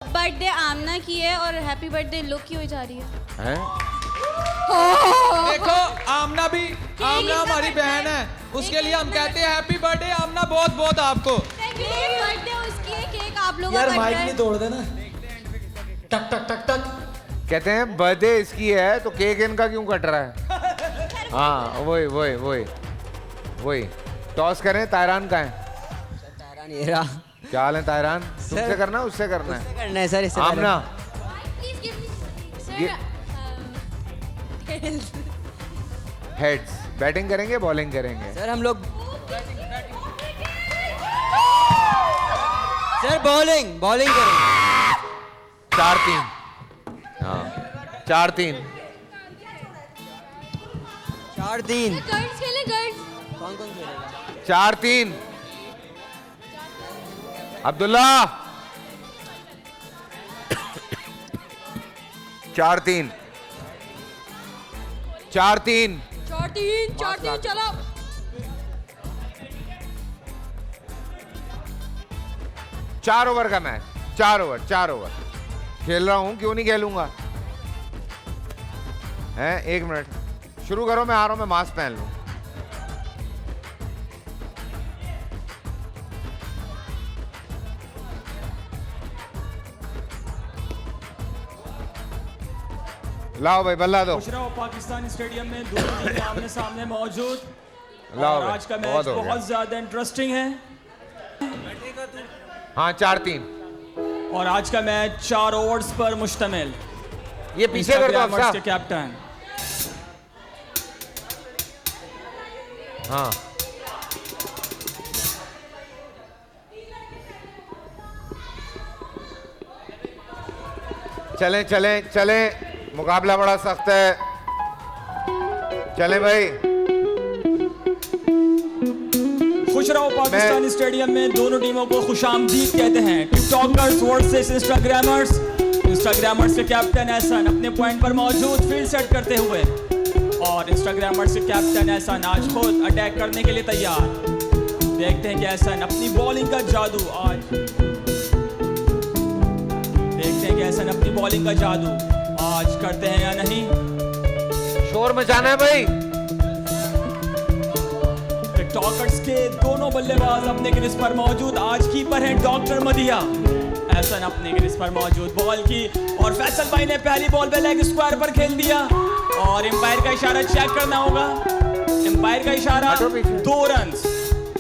Birthday आमना की है और हैप्पी बर्थडे लुक की हुई जा रही है। देखो आमना हमारी बहन है, उसके लिए हम कहते हैं हैप्पी बर्थडे आमना, बहुत बहुत आपको। बर्थडे उसकी है, केक आप लोगों का यार कट माइक रहा नहीं है। तोड़ देना। टक टक टक टक कहते हैं बर्थडे इसकी है तो केक इनका क्यों कट रहा है? हाँ वही टॉस करें। तायरान का है? तायरान ये रहा। क्या हाल है तायरान? तुमसे करना है उससे करना है? करना है सर इससे आमना Please give me- ये- Sir, हेड्स। बैटिंग करेंगे बॉलिंग करेंगे? सर हम लोग सर बॉलिंग करेंगे। 4-3। हाँ 4-3। 4-3। girls खेलें girls। कौन कौन खेलेगा? 4-3। अब्दुल्ला 4-3। 4-3। 4-3 चलो। चार ओवर का मैच। 4 ओवर खेल रहा हूं, क्यों नहीं खेलूंगा? हैं 1 मिनट शुरू करो। मैं आ रहा हूं, मैं मास्क पहन लूं। लाओ भाई बल्ला दो। खुश रहो। पाकिस्तान स्टेडियम में दोनों टीमें आमने सामने मौजूद। लाओ और भाई, आज का मैच बहुत हो गया। बहुत ज्यादा इंटरेस्टिंग है हाँ 4-3। और आज का मैच 4 ओवर्स पर मुश्तमिल। ये पीछे कर दो इंस्टाग्रामर्स के अफसा। कैप्टन हाँ चलें। मुकाबला बड़ा सख्त है। चलें भाई। खुश रहो। पाकिस्तान स्टेडियम में दोनों टीमों को खुशामदीद कहते हैं। टिकटॉकर्स वर्सेस इंस्टाग्रामर्स के कैप्टन एहसन अपने पॉइंट पर मौजूद, फील्ड सेट करते हुए। और इंस्टाग्रामर्स के कैप्टन एहसन आज खुद अटैक करने के लिए तैयार। देखते हैं कि एहसन अपनी बॉलिंग का जादू आज करते हैं या नहीं। शोर मचाना है भाई। टिकटॉकर्स के दोनों बल्लेबाज अपने क्रीज पर मौजूद। आज कीपर हैं डॉक्टर मदिया। एहसन अपने क्रीज पर मौजूद, बॉल की। और फैसल भाई ने पहली बॉल पे लेग स्क्वायर पर खेल दिया। और एम्पायर का इशारा चेक करना होगा। एम्पायर का इशारा हटो पीछे। 2 रन।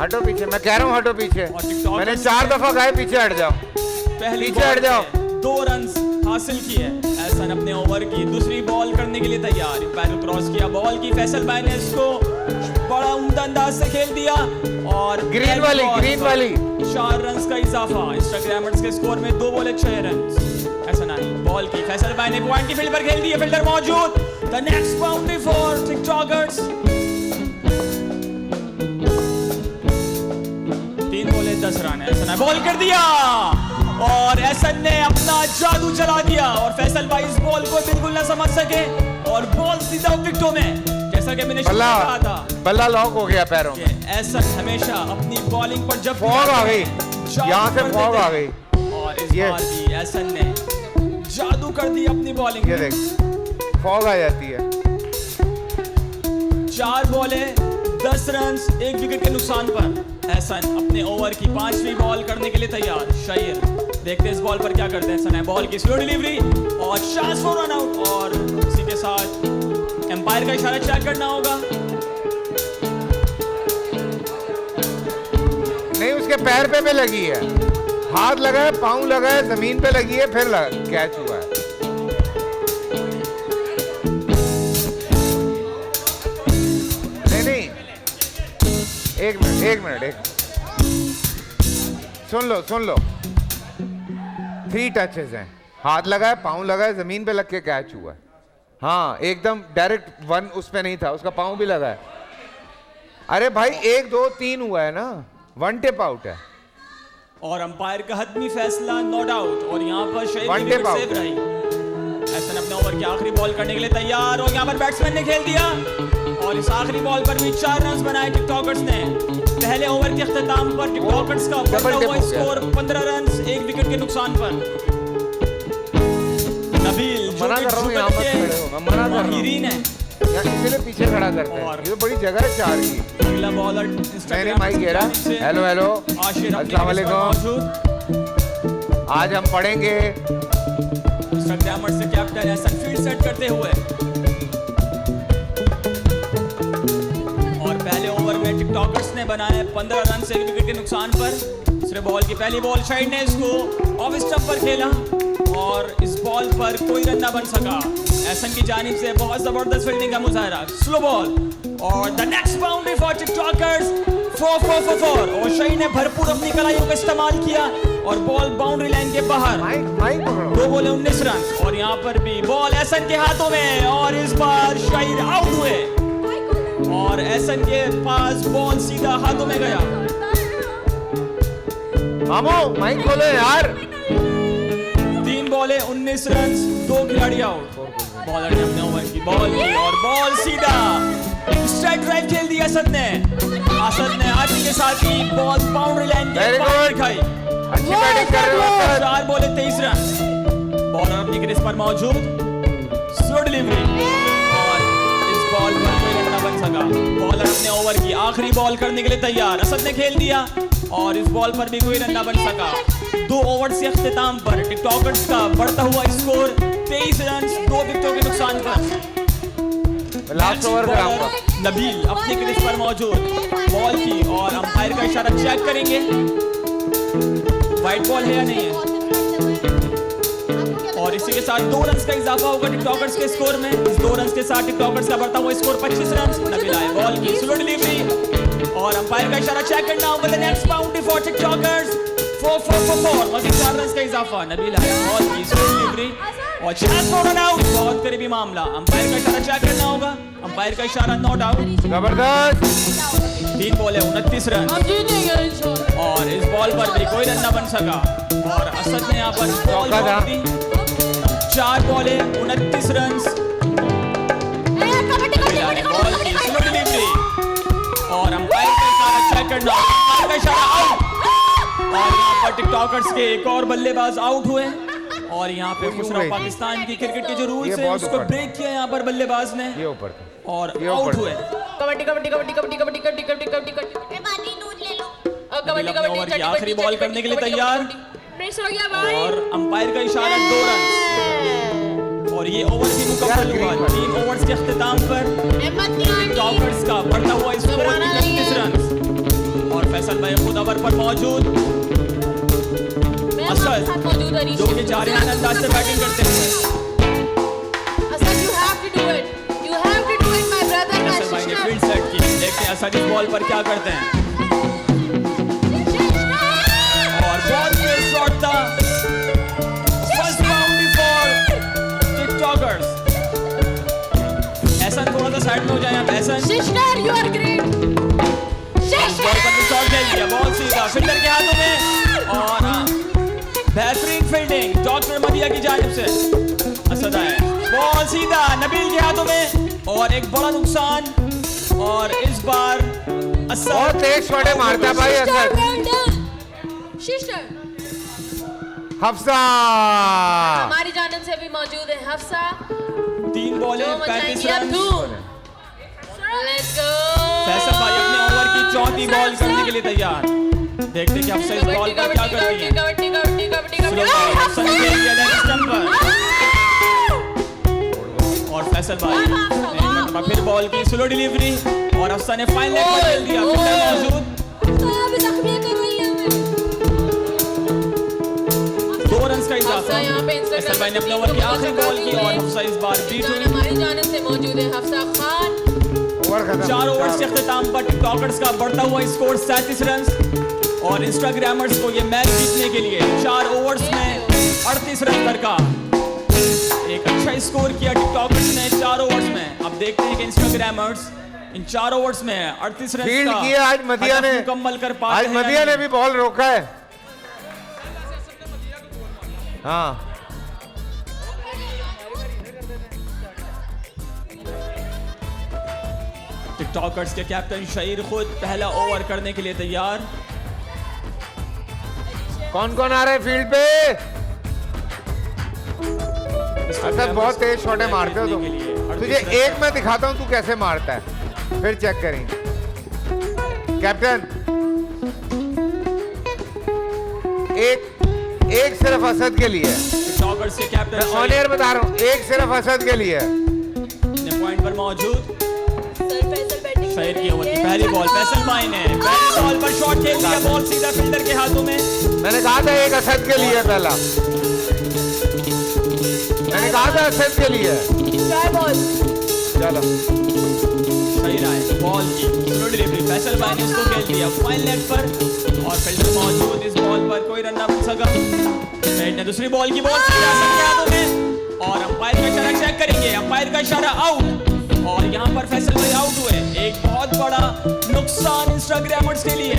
हटो पीछे, मैं कह रहा हूँ हटो पीछे। और टिकटॉकर्स मैंने 4 दफा कहा है पीछे हट जाओ। पहली पीछे हट जाओ। 2 रन हासिल किए। एहसन अपने ओवर की दूसरी बॉल करने के लिए तैयार। एम्पायर को क्रॉस किया बॉल की। फैसल भाई ने इसको बड़ा उम्दा अंदाज से खेल दिया। और ग्रीन वाली 4 रन का इजाफा। इंस्टाग्रामर्स के स्कोर में 2 बॉले 6 रन। ऐसा नहीं बॉल की। फैसल भाई ने पॉइंट की फील्ड पर खेल दी है। फील्डर मौजूद। The next boundary for TikTokers. 3 बॉले 10 रन। ऐसा बॉल कर दिया और एहसन ने अपना जादू चला दिया। और फैसल भाई इस बॉल को बिल्कुल ना समझ सके और बॉल सीधा विकेटों में। जैसा कि मैंने शुरू में कहा था, बल्ला लॉक हो गया पैरों में। एहसन हमेशा अपनी बॉलिंग पर जब फॉग आ गई, यहाँ से फॉग आ गई। और इस बार भी एहसन ने जादू कर दी अपनी बॉलिंग। ये देख फॉग आ जाती है। 4 बॉले 10 रन 1 विकेट के नुकसान पर। एहसन अपने ओवर की 5वीं बॉल करने के लिए तैयार। शायर देखते हैं इस बॉल पर क्या करते हैं। एहसन है बॉल की स्लो डिलीवरी और चांस फॉर रन आउट। और इसी के साथ एम्पायर का इशारा चेक करना होगा। नहीं उसके पैर पे लगी है, हाथ लगा है, पाँव लगा है, जमीन पे लगी है, फिर कैच हुआ है। नहीं एक मिनट सुन लो 3 टचेस हैं। हाथ लगा है, पाँव लगा है, जमीन पे लग के कैच हुआ है। हाँ एकदम डायरेक्ट 1 उस पे नहीं था, उसका पाँव भी लगा है। अरे भाई 1 2 3 हुआ है ना, 1 टिप आउट है। और अंपायर का हतमी फैसला नॉट आउट। और यहाँ पर शायर की विकेट सेव रही। एहसन अपने ओवर की आखिरी बॉल करने के लिए तैयार। और यहाँ पर बैट्समैन ने खेल दिया। और इस आखिरी बॉल पर भी 4 रन बनाए टिकटॉकर्स ने। पहले ओवर के अख्ताम पर टिकटॉकर्स का बढ़ता हुआ स्कोर 15 रन 1 विकेट के नुकसान पर। मना कर रहा हूँ, यहाँ मत खड़े हो, मैं मना कर रहा हूँ। माहिरीन है। यार इसीलिए पीछे खड़ा करते हैं, और- ये तो बड़ी जगह है 4 की। अगला बॉलर मैंने माइक घेरा। हेलो हेलो, अस्सलाम वालेकुम। आज हम पढ़ेंगे इंस्टाग्रामर से कैप्टन ऐसा फील्ड सेट करते हुए, और पहले ओवर में टिकटॉकर्स ने बनाए 15 रन से विकेट के नुकसान पर। दूसरे बॉल की पहली बॉल शाहिद ने इसको ऑफ स्टंप पर खेला और इस बॉल पर कोई रन ना बन सका। एहसन की जानिब से बहुत जबरदस्त फील्डिंग का मुजाहरा। स्लो बॉल और the next boundary for TikTokers 4 और शाहिद ने भरपूर अपनी कलाइयों का इस्तेमाल किया और बॉल बाउंड्री लाइन के बाहर। माइक पकड़ो। 2 बॉले 19 रन और यहाँ पर भी बॉल एहसन के हाथों में और इस बार शाहिद आउट हुए और एहसन के पास बॉल सीधा हाथों में गया। मामू माइक खोलो यार। 3 बॉले 19 रन, 2 खिलाड़ी आउट। बॉलर ने अपने ओवर की बॉल की और बॉल सीधा स्ट्राइक ड्राइव खेल दी असद ने। असद ने आदमी के साथ ही बॉल बाउंड्री लाइन के Very बाहर good. दिखाई। अच्छी बैटिंग कर रहे हो सर। 4 बॉले 23 रन। बॉलर अपनी क्रीज पर मौजूद, स्लो डिलीवरी और इस बॉल पर कोई रन न बन सका। बॉलर अपने ओवर की आखिरी बॉल करने के लिए तैयार। असद ने खेल दिया और इस बॉल पर भी कोई रन न बन सका। 2 ओवर से अख्तिताम पर टिकटॉकर्स का बढ़ता हुआ स्कोर 23 रन, 2 विकेटों के नुकसान पर। लास्ट ओवर कराऊंगा। नबील अपनी क्रीज पर मौजूद, बॉल की और अंपायर का इशारा चेक करेंगे वाइट बॉल है या नहीं है। और इसी के साथ 2 रन का इजाफा होगा टिकटॉकर्स के स्कोर में। इस 2 रन के साथ टिकटॉकर्स का बढ़ता हुआ स्कोर 25 रन। नबील आए बॉल की स्लो डिलीवरी और अंपायर का इशारा चेक करना होगा। The next boundary for TikTokers 4 Majeed 4 run का इजाफा। नबील आए बॉल की स्लो डिलीवरी और चांस फॉर रन आउट। बहुत करीबी मामला, अंपायर का इशारा चेक करना होगा। अंपायर का इशारा नॉट आउट। जबरदस्त। 3 बॉले 29 रन और इस बॉल पर भी कोई रन न बन सका और असद ने यहाँ पर बॉल चौका था। दी। 4 बॉले 29 रन। बॉल की स्लो डिलीवरी और अंपायर का इशारा चेक करना, अंपायर का इशारा आउट। और यहाँ पर टिकटॉकर्स के एक और बल्लेबाज आउट हुए और यहाँ पे खुशराव पाकिस्तान की क्रिकेट के जो ये रूल्स हैं बहुत उसको ऊपर। ब्रेक किया यहाँ पर बल्लेबाज ने ये ऊपर था। और ये आउट ऊपर। हुए। कबड्डी कबड्डी कबड्डी कबड्डी कबड्डी कबड्डी कबड्डी कबड्डी कबड्डी पानी दूध ले लो। नबील अपने ओवर की आखिरी बॉल करने के लिए तैयार मिस हो गया भाई। और अंपायर का इशारा 2 रन और ये ओवर भी मुकम्मल हुआ। 3 ओवर्स के अख्तिताम पर टिकटॉकर्स का बढ़ता हुआ स्कोर 31 रन और फैसल भाई खुद ओवर पर मौजूद। असद मौजूद है जो कि जारियाना अंदाज से बैटिंग करते हैं। Asad you have to do it, you have to do it my brother, my Faisal भाई ने sister। फील्ड सेट की। देखते हैं असद इस बॉल पर क्या करते हैं और बॉल पे शॉट था। First boundary for TikTokers. Ehsan थोड़ा सा साइड में हो जाए आप। Ehsan Sister, you are great। Ball पर शॉट खेल दिया, बॉल सीधा फील्डर के हाथों में और बेहतरीन फील्डिंग डॉक्टर मदिया की जानिब से। असद आए बॉल सीधा नबील के हाथों में और एक बड़ा नुकसान और इस बार असद बहुत तेज शॉट मारता है भाई असद। Sister, हफ्सा। हमारी जानिब से भी मौजूद है हफ्सा। 3 बॉले जो 35 मचाएंगी अब रन। धूम। Let's go। फैसल भाई अपने ओवर की 4थी बॉल करने के लिए तैयार। देखते हैं कि हफ्सा इस बॉल पर क्या करती है। कबड्डी कबड्डी कबड्डी स्लो बॉल हफ्सा ने खेल दिया लेग स्टंप पर और फैसल भाई ने एक मरतबा फिर बॉल की स्लो डिलीवरी और हफ्सा ने फाइनल लेग पर खेल दिया। फील्डर मौजूद, 2 रन का इजाफा। हफ्सा यहाँ पे Instagram फैसल भाई ने अपने ओवर की आखिरी बॉल की और हफ्सा इस बार बीट जान हुई। हमारी जानिब से मौजूद है हफ्सा खान। ओवर खत्म। 4 ओवर के अख्तिताम पर टिकटॉकर्स का बढ़ता हुआ स्कोर 37 रन और इंस्टाग्रामर्स को ये मैच जीतने के लिए 4 ओवर्स में 38 रन दरका। एक अच्छा स्कोर किया टिकटॉकर्स ने 4 ओवर्स में। अब देखते हैं कि इंस्टाग्रामर्स इन 4 ओवर्स में 38 रन फील्ड का किया आज मदिया ने। मुकम्मल कर पाते आज हैं या मदिया ने नहीं। भी बॉल रोका है। हाँ टिकटॉकर्स के कैप्टन शहीर खुद पहला ओवर करने के लिए तैयार। कौन कौन आ रहा है फील्ड पे? असद बहुत तेज शॉटें मारते हो तुम। तुझे एक मैं दिखाता हूँ तू कैसे मारता है, फिर चेक करेंगे। कैप्टन, एक सिर्फ असद के लिए है। टिकटॉकर्स के कैप्टन ऑन एयर बता रहा हूँ, एक सिर्फ असद के लिए है। अपने पॉइंट पर मौजूद। सर फैसल बैटिंग शहीर की ओवर की पहली बॉल फैसल भाई ने पहली बॉल पर शॉट खेल दिया, बॉल सीधा फील्डर के हाथों में। मैंने कहा था एक असद के लिए पहला, मैंने कहा था असद के लिए। ट्राई बॉल चलो सही रहा है, बॉल की स्लो डिलीवरी फैसल भाई ने इसको खेल दिया फाइन लेग पर और फील्डर मौजूद। इस बॉल पर कोई रन ना बन सका। शहीर ने दूसरी बॉल की बॉल सीधा असद के हाथों में और अंपायर का इशारा चेक करेंगे। अंपायर का इशारा आउट और यहाँ पर फैसल भाई आउट हुए। एक बहुत बड़ा नुकसान इंस्टाग्रामर्स के लिए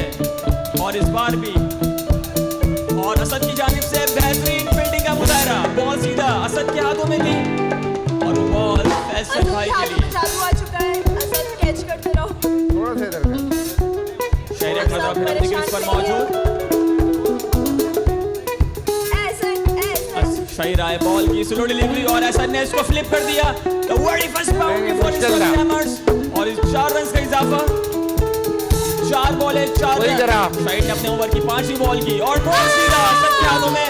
और इस बार भी। और असद की जानिब से बेहतरीन फील्डिंग का मुजाहरा, बॉल सीधा असद के हाथों में गई और वो बॉल फैसल भाई के लिए। चालू आ चुका है, असद कैच करते रहो। थोड़ा सा इधर कर। शहीर अहमद राफी अपने क्रीज पर मौजूद। शहीर आए बॉल की स्लो डिलीवरी और असद ने इसको फ्लिप कर दिया। The very first boundary for Instagrammers और इस 4 रन का इजाफा। 4 बॉलें 4 रन। शहीर ने अपने ओवर की 5वीं बॉल की और बॉल सीधा असद के हाथों में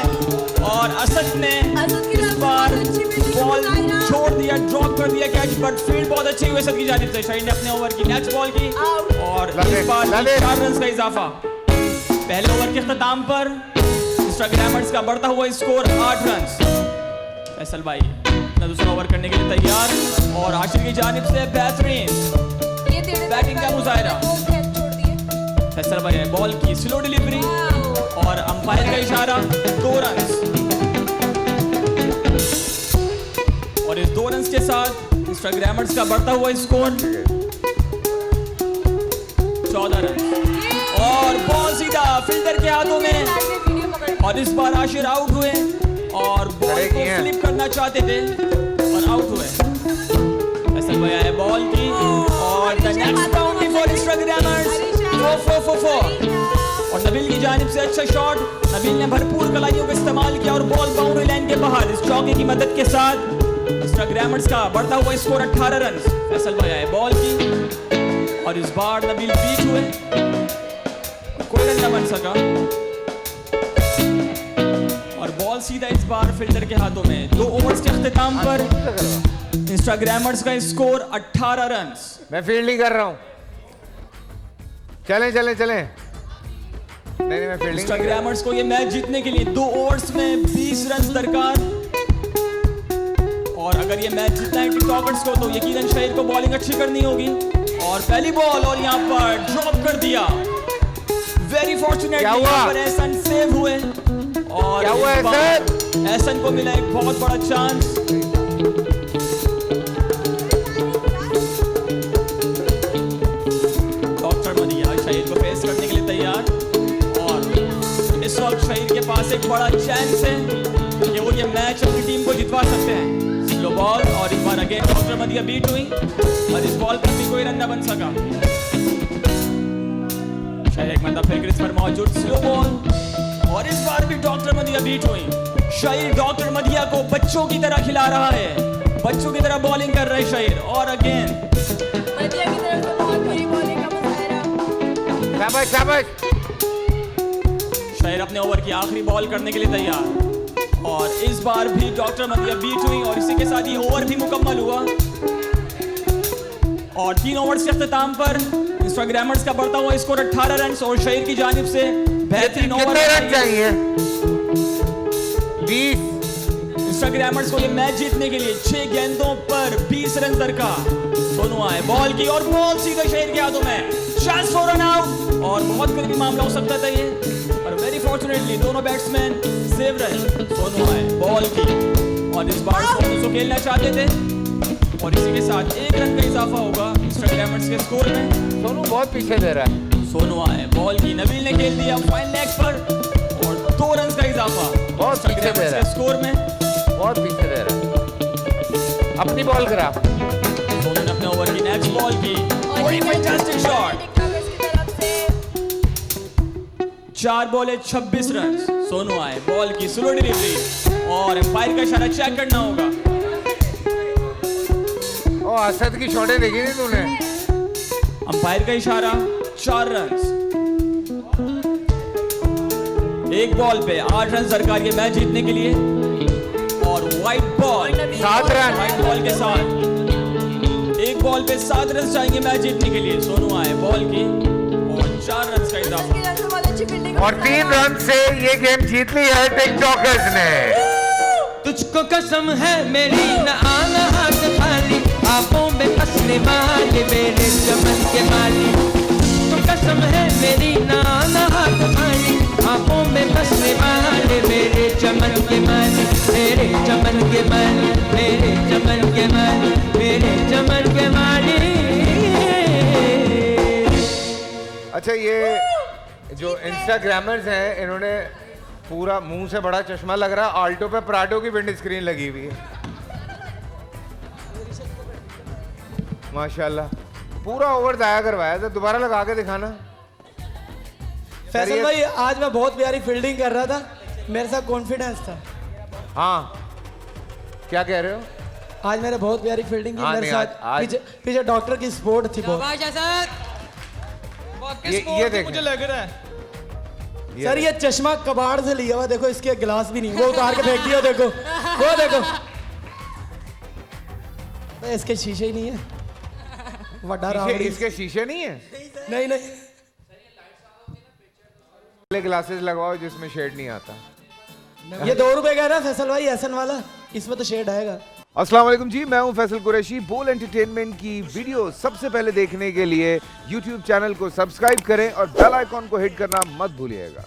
और असद ने इस बार बॉल छोड़ दिया, ड्रॉप कर दिया कैच, बट फील्ड बहुत अच्छी हुई असद की जानिब से। शहीर ने अपने ओवर की नेक्स्ट बॉल की और इस बार 4 रन का इजाफा। पहले ओवर के इख्तिताम पर इंस्टाग्रामर्स का बढ़ता हुआ स्कोर 8 रन। फैसल भाई अपना दूसरा ओवर करने के लिए तैयार और आशिर की जानिब से बेहतरीन बैटिंग का मुजाहरा। फैसल भाई बॉल की स्लो डिलीवरी और अंपायर का इशारा 2 रन और इस 2 रन के साथ इंस्टाग्रामर्स का बढ़ता हुआ स्कोर 14 रन और बॉल सीधा फील्डर के हाथों में और इस बार आशिर आउट हुए और बॉल को फ्लिप करना चाहते थे और आउट हुए। फैसल भाई आए बॉल की और the next boundary for Instagrammers 4 और नबील की जानिब से अच्छा शॉट। नबील ने भरपूर कलाइयों का इस्तेमाल किया और बॉल बाउंड्री लाइन के बाहर इस चौके की मदद के साथ इंस्टाग्रामर्स का बढ़ता हुआ स्कोर 18 रन। फैसल भाई आए बॉल की और इस बार नबील बीट हुए, कोई रन न बन सका और बॉल सीधा इस बार फील्डर के हाथों में। 2 ओवर्स के इख्तिताम पर इंस्टाग्रामर्स का स्कोर 18 रन। मैं फील्डिंग कर रहा हूँ, चलें चलें चलें। नहीं मैं फील्डिंग। इंस्टाग्रामर्स को ये मैच जीतने के लिए 2 ओवर्स में 20 रन दरकार और अगर ये मैच जीतना है टिकटॉकर्स को तो यकीनन शहीर को बॉलिंग अच्छी करनी होगी। और पहली बॉल और यहाँ पर ड्रॉप कर दिया। वेरी फॉर्चुनेट यहाँ पर एहसन सेव हुए और क्या हुआ एहसन को मिला एक बहुत बड़ा चांस। डॉक्टर मदिया शहीर को फेस करने के लिए तैयार और इस वक्त शहीर के पास एक बड़ा चांस है कि वो ये मैच अपनी टीम को जितवा सकते हैं। स्लो बॉल और इस बार अगेन डॉक्टर मदिया बीट हुई और इस बॉल पर भी कोई रन न बन सका। शहीर एक मतलब फिर क्रीज पर मौजूद स्लो बॉल और इस बार भी डॉक्टर मदिया बीट हुई। शहीर डॉक्टर मदिया को बच्चों की तरह खिला रहा है, बच्चों की तरह बॉलिंग कर रहे शहीर और अगेन मदिया की तरफ से बहुत बुरी बॉलिंग का मुजाहरा। शाबाश शाबाश। शहीर अपने ओवर की आखिरी बॉल करने के लिए तैयार और इस बार भी डॉक्टर मदिया बीट हुई और इसी के साथ ही ओवर भी मुकम्मल हुआ और 3 ओवर्स के इख्तिताम पर इंस्टाग्रामर्स का बढ़ता हुआ स्कोर 18 रन और शहीर की जानिब से बेहतरीन ओवर। कितने रन चाहिए? 20। इंस्टाग्रामर्स को ये मैच जीतने के लिए 6 गेंदों पर 20 रन दरकार। दोनों आए बॉल की और बॉल सीधे शहीर के हाथों में। चांस फॉर रन आउट और बहुत करीबी मामला हो सकता था ये और वेरी फॉर्चुनेटली दोनों बैट्समैन सेव रहे। दोनों आए बॉल की और इस बार सोनू खेलना चाहते थे और इसी के साथ 1 रन का इजाफा होगा इंस्टाग्रामर्स के स्कोर में। सोनू बहुत पीछे दे रहा है। सोनू आए बॉल की, नबील ने खेल दिया फाइन लेग पर और 2 रन का इजाफा बहुत पीछे दे रहा है स्कोर में, बहुत पीछे दे रहा है। अपनी बॉल करा। सोनू ने अपने ओवर की नेक्स्ट बॉल की बड़ी फैंटास्टिक शॉट। 4 बॉलें 26 रन। सोनू आए बॉल की स्लो डिलीवरी और एम्पायर का इशारा चेक करना होगा। ओ असद की शॉटें देखी नहीं तूने? अंपायर का इशारा 4 रन। एक बॉल पे 8 रन दरकार ये मैच जीतने के लिए। और white ball 7 run. White ball के साथ एक बॉल पे 7 रन चाहिए मैच जीतने के लिए। सोनू आए बॉल की और 4 रन का इजाफा। और 3 रन से ये गेम जीत ली है टिकटॉकर्स ने। तुझको कसम है मेरी न आना हाथ खाली, आंखों में फंसने वाले मेरे चमन के माली। तुझको कसम है मेरी न आना हाथ खाली, आंखों में फंसने वाले मेरे चमन के माली, मेरे चमन के माली, मेरे चमन के माली, मेरे चमन के माली। अच्छा ये जो इंस्टाग्रामर्स हैं इन्होंने पूरा मुंह से बड़ा चश्मा लग रहा है, आल्टो पे पराठों की विंड स्क्रीन लगी हुई है माशाल्लाह। पूरा ओवर जाया करवाया था, दोबारा लगा के दिखाना। फैसल भाई आज मैं बहुत प्यारी फील्डिंग कर रहा था, मेरे साथ कॉन्फिडेंस था। हाँ क्या कह रहे हो? आज मैंने बहुत प्यारी फील्डिंग की, हाँ, मेरे नहीं, साथ आज- पीछे डॉक्टर की सपोर्ट थी बहुत। ये देख मुझे लग रहा है सर ये चश्मा कबाड़ से लिया हुआ, देखो इसके गिलास भी नहीं, वो उतार के फेंक दिया, देखो वो देखो भाई, इसके शीशे ही नहीं है। वड्डा रावड़ी इसके शीशे नहीं है? नहीं नहीं ग्लासेस लगवाओ जिसमें शेड नहीं आता। ये 2 रुपए का है ना फैसल भाई, एसन वाला, इसमें तो शेड आएगा। अस्सलाम वालेकुम जी, मैं हूं फैसल कुरैशी। बोल एंटरटेनमेंट की वीडियो सबसे पहले देखने के लिए YouTube चैनल को सब्सक्राइब करें और बेल आइकॉन को हिट करना मत भूलिएगा।